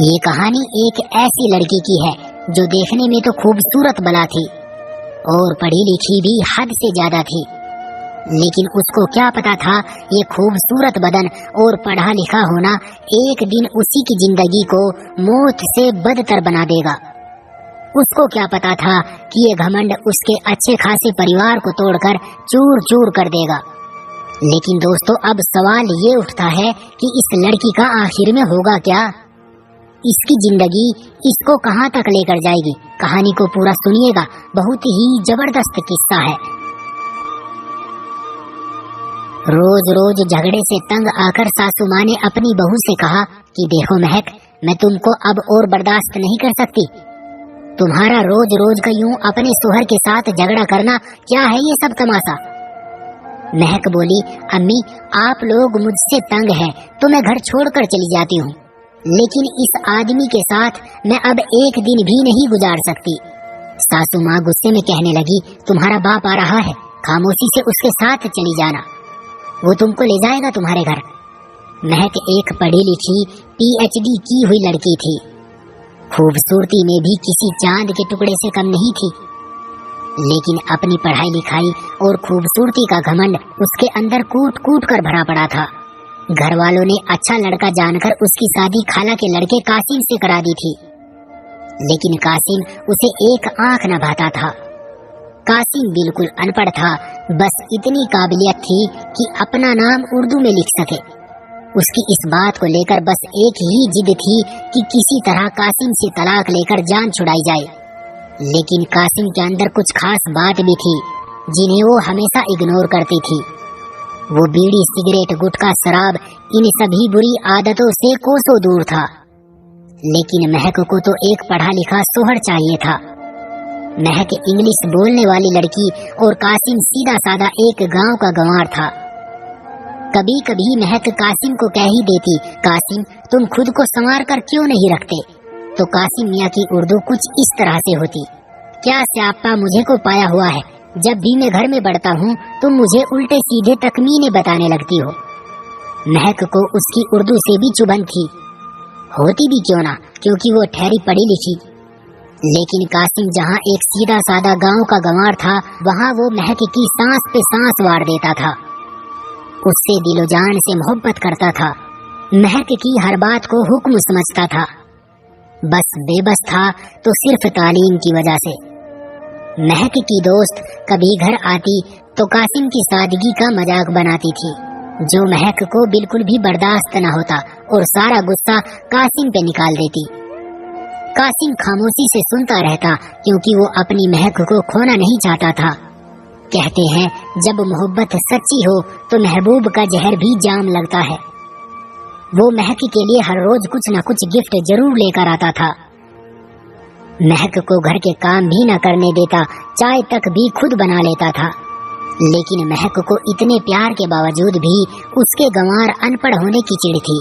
یہ کہانی ایک ایسی لڑکی کی ہے جو دیکھنے میں تو خوبصورت بلا تھی اور پڑھی لکھی بھی حد سے زیادہ تھی، لیکن اس کو کیا پتا تھا یہ خوبصورت بدن اور پڑھا لکھا ہونا ایک دن اسی کی زندگی کو موت سے بدتر بنا دے گا۔ اس کو کیا پتا تھا کہ یہ گھمنڈ اس کے اچھے خاصے پریوار کو توڑ کر چور چور کر دے گا۔ لیکن دوستو، اب سوال یہ اٹھتا ہے کہ اس لڑکی کا آخر میں ہوگا کیا؟ اس کی زندگی اس کو کہاں تک لے کر جائے گی؟ کہانی کو پورا سنیے گا، بہت ہی زبردست قصہ ہے۔ روز روز جھگڑے سے تنگ آ کر ساسو ماں نے اپنی بہو سے کہا کہ دیکھو مہک، میں تم کو اب اور برداشت نہیں کر سکتی۔ تمہارا روز روز کا یوں اپنے شوہر کے ساتھ جھگڑا کرنا کیا ہے یہ سب تماشا؟ مہک بولی، امی آپ لوگ مجھ سے تنگ ہیں تو میں گھر چھوڑ کر چلی جاتی ہوں، لیکن اس آدمی کے ساتھ میں اب ایک دن بھی نہیں گزار سکتی۔ ساسو ماں غصے میں کہنے لگی، تمہارا باپ آ رہا ہے، خاموشی سے اس کے ساتھ چلی جانا، وہ تم کو لے جائے گا تمہارے گھر۔ مہک ایک پڑھی لکھی PhD کی ہوئی لڑکی تھی، خوبصورتی میں بھی کسی چاند کے ٹکڑے سے کم نہیں تھی، لیکن اپنی پڑھائی لکھائی اور خوبصورتی کا گھمنڈ اس کے اندر کوٹ کوٹ کر بھرا پڑا تھا۔ گھر والوں نے اچھا لڑکا جان کر اس کی شادی خالہ کے لڑکے قاسم سے کرا دی تھی، لیکن قاسم اسے ایک آنکھ نہ بھاتا تھا۔ قاسم بالکل ان پڑھ تھا، بس اتنی قابلیت تھی کہ اپنا نام اردو میں لکھ سکے۔ اس کی اس بات کو لے کر بس ایک ہی ضد تھی کہ کسی طرح قاسم سے طلاق لے کر جان چھڑائی جائے، لیکن قاسم کے اندر کچھ خاص بات بھی تھی جنہیں وہ ہمیشہ اگنور کرتی تھی۔ وہ بیڑی، سگریٹ، گٹکا، شراب، ان سبھی بری عادتوں سے کوسوں دور تھا، لیکن مہک کو تو ایک پڑھا لکھا شوہر چاہیے تھا۔ مہک انگلش بولنے والی لڑکی اور قاسم سیدھا سادہ ایک گاؤں کا گنوار تھا۔ کبھی کبھی مہک قاسم کو کہہ ہی دیتی، قاسم تم خود کو سنوار کر کیوں نہیں رکھتے؟ تو قاسم میاں کی اردو کچھ اس طرح سے ہوتی، کیا سیاپا مجھے کو پایا ہوا ہے، جب بھی میں گھر میں بڑھتا ہوں تم مجھے الٹے سیدھے تخمینے بتانے لگتی ہو۔ مہک کو اس کی اردو سے بھی چبھن تھی، ہوتی بھی کیوں نہ، کیونکہ وہ ٹھہری پڑھی لکھی، لیکن قاسم جہاں ایک سیدھا سادہ گاؤں کا گنوار تھا، وہاں وہ مہک کی سانس پہ سانس وار دیتا تھا، اس سے دل و جان سے محبت کرتا تھا، مہک کی ہر بات کو حکم سمجھتا تھا، بس بے بس تھا تو صرف تعلیم کی وجہ سے۔ مہک کی دوست کبھی گھر آتی تو قاسم کی سادگی کا مذاق بناتی تھی، جو مہک کو بالکل بھی برداشت نہ ہوتا اور سارا غصہ قاسم پہ نکال دیتی۔ قاسم خاموشی سے سنتا رہتا کیونکہ وہ اپنی مہک کو کھونا نہیں چاہتا تھا۔ کہتے ہیں جب محبت سچی ہو تو محبوب کا زہر بھی جام لگتا ہے۔ وہ مہک کے لیے ہر روز کچھ نہ کچھ گفٹ ضرور لے کر آتا تھا۔ مہک کو گھر کے کام بھی نہ کرنے دیتا، چائے تک بھی خود بنا لیتا تھا، لیکن مہک کو اتنے پیار کے باوجود بھی اس کے گنوار ان پڑھ ہونے کی چڑ تھی۔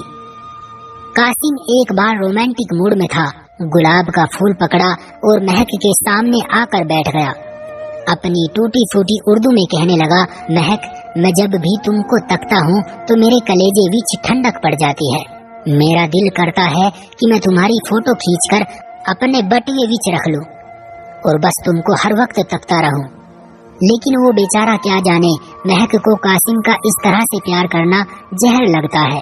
قاسم ایک بار رومانٹک موڈ میں تھا، گلاب کا پھول پکڑا اور مہک کے سامنے آ کر بیٹھ گیا، اپنی ٹوٹی پھوٹی اردو میں کہنے لگا، مہک میں جب بھی تم کو تکتا ہوں تو میرے کلیجے وچ ٹھنڈک پڑ جاتی ہے، میرا دل کرتا ہے کہ میں تمہاری فوٹو کھینچ کر اپنے بٹوے وچ رکھ لوں اور بس تم کو ہر وقت تکتا رہوں۔ لیکن وہ بیچارہ کیا جانے، مہک کو قاسم کا اس طرح سے پیار کرنا زہر لگتا ہے۔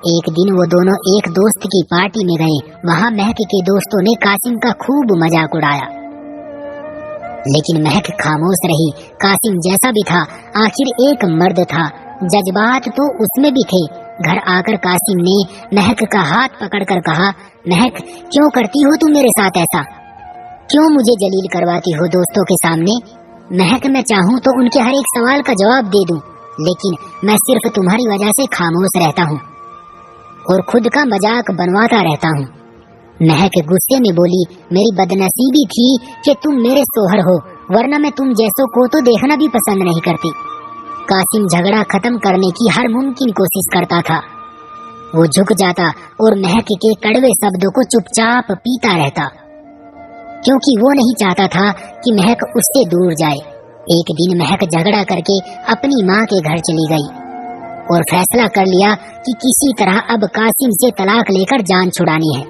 ایک دن وہ دونوں ایک دوست کی پارٹی میں گئے، وہاں مہک کے دوستوں نے قاسم کا خوب مذاق اڑایا، لیکن مہک خاموش رہی۔ قاسم جیسا بھی تھا آخر ایک مرد تھا، جذبات تو اس میں بھی تھے۔ گھر آ کر قاسم نے مہک کا ہاتھ پکڑ کر کہا، مہک کیوں کرتی ہو تم میرے ساتھ ایسا؟ کیوں مجھے جلیل کرواتی ہو دوستوں کے سامنے؟ مہک میں چاہوں تو ان کے ہر ایک سوال کا جواب دے دوں، لیکن میں صرف تمہاری وجہ سے خاموش رہتا ہوں اور خود کا مذاق بنواتا رہتا ہوں۔ مہک غصے میں بولی، میری بدنصیبی تھی کہ تم میرے شوہر ہو، ورنہ میں تم جیسوں کو تو دیکھنا بھی پسند نہیں کرتی۔ قاسم جھگڑا ختم کرنے کی ہر ممکن کوشش کرتا تھا، وہ جھک جاتا اور مہک کے کڑوے شبدوں کو چپ چاپ پیتا رہتا، کیونکہ وہ نہیں چاہتا تھا کہ مہک اس سے دور جائے۔ ایک دن مہک جھگڑا کر کے اپنی ماں کے گھر چلی گئی اور فیصلہ کر لیا کہ کسی طرح اب قاسم سے طلاق لے کر جان چھڑانی ہے۔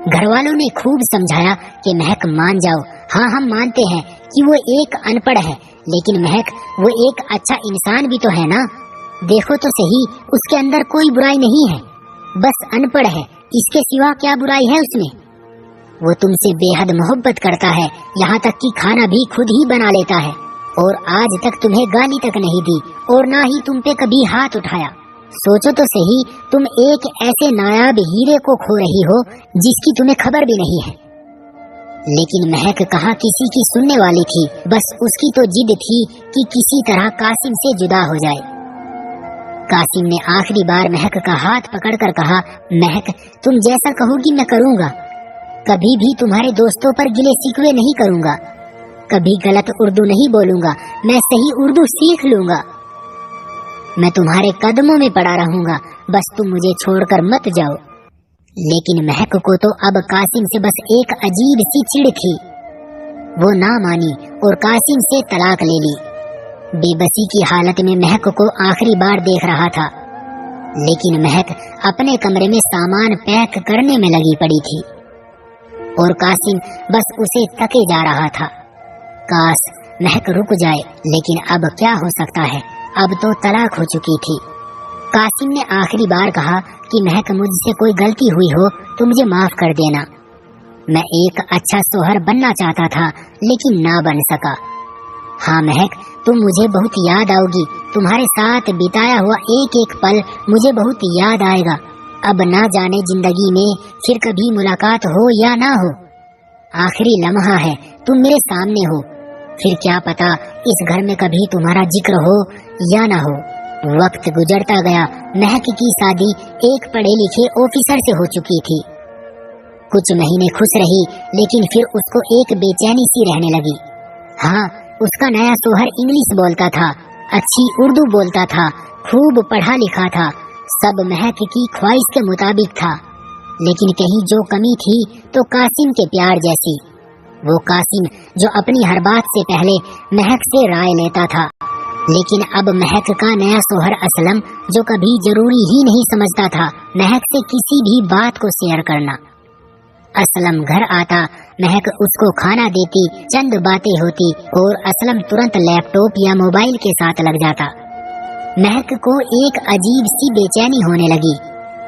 घर वालों ने खूब समझाया कि महक मान जाओ, हाँ हम मानते हैं कि वो एक अनपढ़ है, लेकिन महक वो एक अच्छा इंसान भी तो है ना। देखो तो सही, उसके अंदर कोई बुराई नहीं है, बस अनपढ़ है, इसके सिवा क्या बुराई है उसमें। वो तुमसे बेहद मोहब्बत करता है, यहाँ तक कि खाना भी खुद ही बना लेता है, और आज तक तुम्हें गाली तक नहीं दी और ना ही तुम पे कभी हाथ उठाया। सोचो तो सही, तुम एक ऐसे नायाब हीरे को खो रही हो जिसकी तुम्हें खबर भी नहीं है। लेकिन महक कहाँ किसी की सुनने वाली थी, बस उसकी तो जिद थी कि किसी तरह कासिम से जुदा हो जाए। कासिम ने आखिरी बार महक का हाथ पकड़कर कहा, महक तुम जैसा कहोगी मैं करूँगा, कभी भी तुम्हारे दोस्तों पर गिले शिकवे नहीं करूँगा, कभी गलत उर्दू नहीं बोलूँगा, मैं सही उर्दू सीख लूँगा, मैं तुम्हारे कदमों में पड़ा रहूँगा, बस तुम मुझे छोड़कर मत जाओ। लेकिन महक को तो अब कासिम से बस एक अजीब सी चिढ़ थी। वो ना मानी और कासिम से तलाक ले ली। बेबसी की हालत में महक को आखिरी बार देख रहा था, लेकिन महक अपने कमरे में सामान पैक करने में लगी पड़ी थी और कासिम बस उसे तके जा रहा था। काश महक रुक जाए, लेकिन अब क्या हो सकता है, अब तो तलाक हो चुकी थी। कासिम ने आखिरी बार कहा कि महक मुझसे कोई गलती हुई हो तो मुझे माफ कर देना, मैं एक अच्छा सोहर बनना चाहता था लेकिन ना बन सका। हाँ महक, तुम मुझे बहुत याद आओगी, तुम्हारे साथ बिताया हुआ एक एक पल मुझे बहुत याद आएगा। अब ना जाने जिंदगी में फिर कभी मुलाकात हो या ना हो, आखिरी लम्हा है, तुम मेरे सामने हो, फिर क्या पता इस घर में कभी तुम्हारा जिक्र हो या ना हो। वक्त गुजरता गया, महक की शादी एक पढ़े लिखे ऑफिसर से हो चुकी थी। कुछ महीने खुश रही, लेकिन फिर उसको एक बेचैनी सी रहने लगी। हाँ, उसका नया सोहर इंग्लिश बोलता था, अच्छी उर्दू बोलता था, खूब पढ़ा लिखा था, सब महक की ख्वाहिश के मुताबिक था। लेकिन कहीं जो कमी थी तो कासिम के प्यार जैसी। वो कासिम जो अपनी हर बात से पहले महक से राय लेता था, लेकिन अब महक का नया सोहर असलम, जो कभी जरूरी ही नहीं समझता था महक से किसी भी बात को शेयर करना। असलम घर आता, महक उसको खाना देती, चंद बातें होती और असलम तुरंत लैपटॉप या मोबाइल के साथ लग जाता। महक को एक अजीब सी बेचैनी होने लगी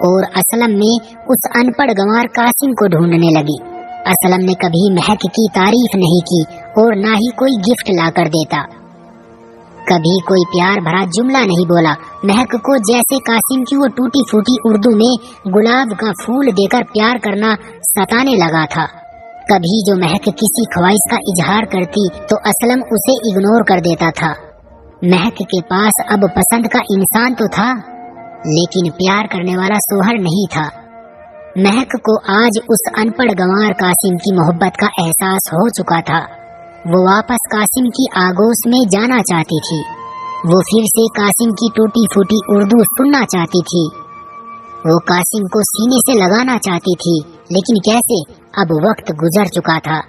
और असलम में उस अनपढ़ गंवार कासिम को ढूंढने लगी। असलम ने कभी महक की तारीफ नहीं की और ना ही कोई गिफ्ट लाकर देता, कभी कोई प्यार भरा जुमला नहीं बोला। महक को जैसे कासिम की वो टूटी फूटी उर्दू में गुलाब का फूल देकर प्यार करना सताने लगा था। कभी जो महक किसी ख्वाहिश का इजहार करती तो असलम उसे इग्नोर कर देता था। महक के पास अब पसंद का इंसान तो था, लेकिन प्यार करने वाला सोहर नहीं था। महक को आज उस अनपढ़ गंवार कासिम की मोहब्बत का एहसास हो चुका था। वो वापस कासिम की आगोश में जाना चाहती थी। वो फिर से कासिम की टूटी फूटी उर्दू सुनना चाहती थी। वो कासिम को सीने से लगाना चाहती थी, लेकिन कैसे? अब वक्त गुजर चुका था,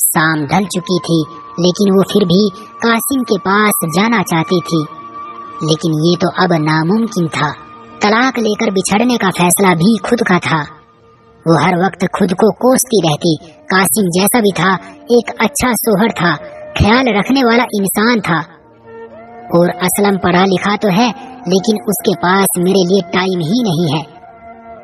शाम ढल चुकी थी, लेकिन वो फिर भी कासिम के पास जाना चाहती थी। लेकिन ये तो अब नामुमकिन था। तलाक लेकर बिछड़ने का फैसला भी खुद का था। वो हर वक्त खुद को कोसती रहती। कासिम जैसा भी था, एक अच्छा सोहर था, ख्याल रखने वाला इंसान था। और असलम पढ़ा लिखा तो है, लेकिन उसके पास मेरे लिए टाइम ही नहीं है।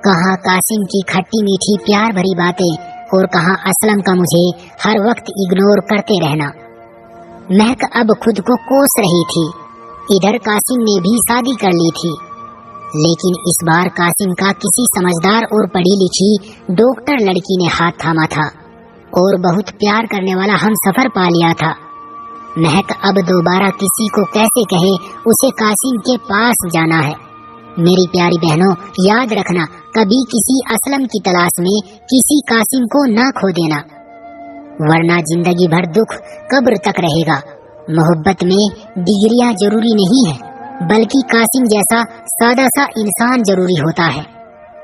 कहाँ कासिम की खट्टी मीठी प्यार भरी बातें और कहाँ असलम का मुझे हर वक्त इग्नोर करते रहना। महक अब खुद को कोस रही थी। इधर कासिम ने भी शादी कर ली थी, लेकिन इस बार कासिम का किसी समझदार और पढ़ी लिखी डॉक्टर लड़की ने हाथ थामा था और बहुत प्यार करने वाला हम सफर पा लिया था। महक अब दोबारा किसी को कैसे कहे उसे कासिम के पास जाना है। मेरी प्यारी बहनों, याद रखना, कभी किसी असलम की तलाश में किसी कासिम को ना खो देना, वरना जिंदगी भर दुख कब्र तक रहेगा। मोहब्बत में डिग्रियां जरूरी नहीं है, बल्कि कासिम जैसा सादा सा इंसान जरूरी होता है।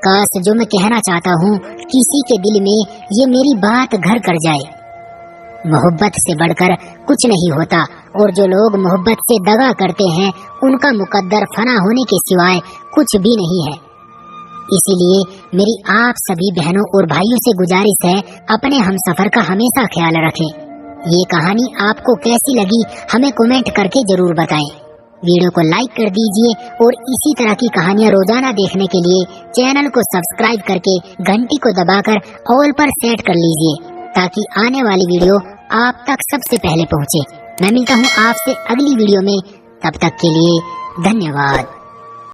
काश जो मैं कहना चाहता हूँ किसी के दिल में ये मेरी बात घर कर जाए। मोहब्बत से बढ़कर कुछ नहीं होता, और जो लोग मोहब्बत से दगा करते हैं उनका मुकद्दर फना होने के सिवाय कुछ भी नहीं है। इसीलिए मेरी आप सभी बहनों और भाइयों से गुजारिश है, अपने हम सफर का हमेशा ख्याल रखें। ये कहानी आपको कैसी लगी हमें कमेंट करके जरूर बताएं। वीडियो को लाइक कर दीजिए और इसी तरह की कहानियां रोजाना देखने के लिए चैनल को सब्सक्राइब करके घंटी को दबाकर ऑल पर सेट कर लीजिए, ताकि आने वाली वीडियो आप तक सबसे पहले पहुंचे। मैं मिलता हूं आपसे अगली वीडियो में, तब तक के लिए धन्यवाद।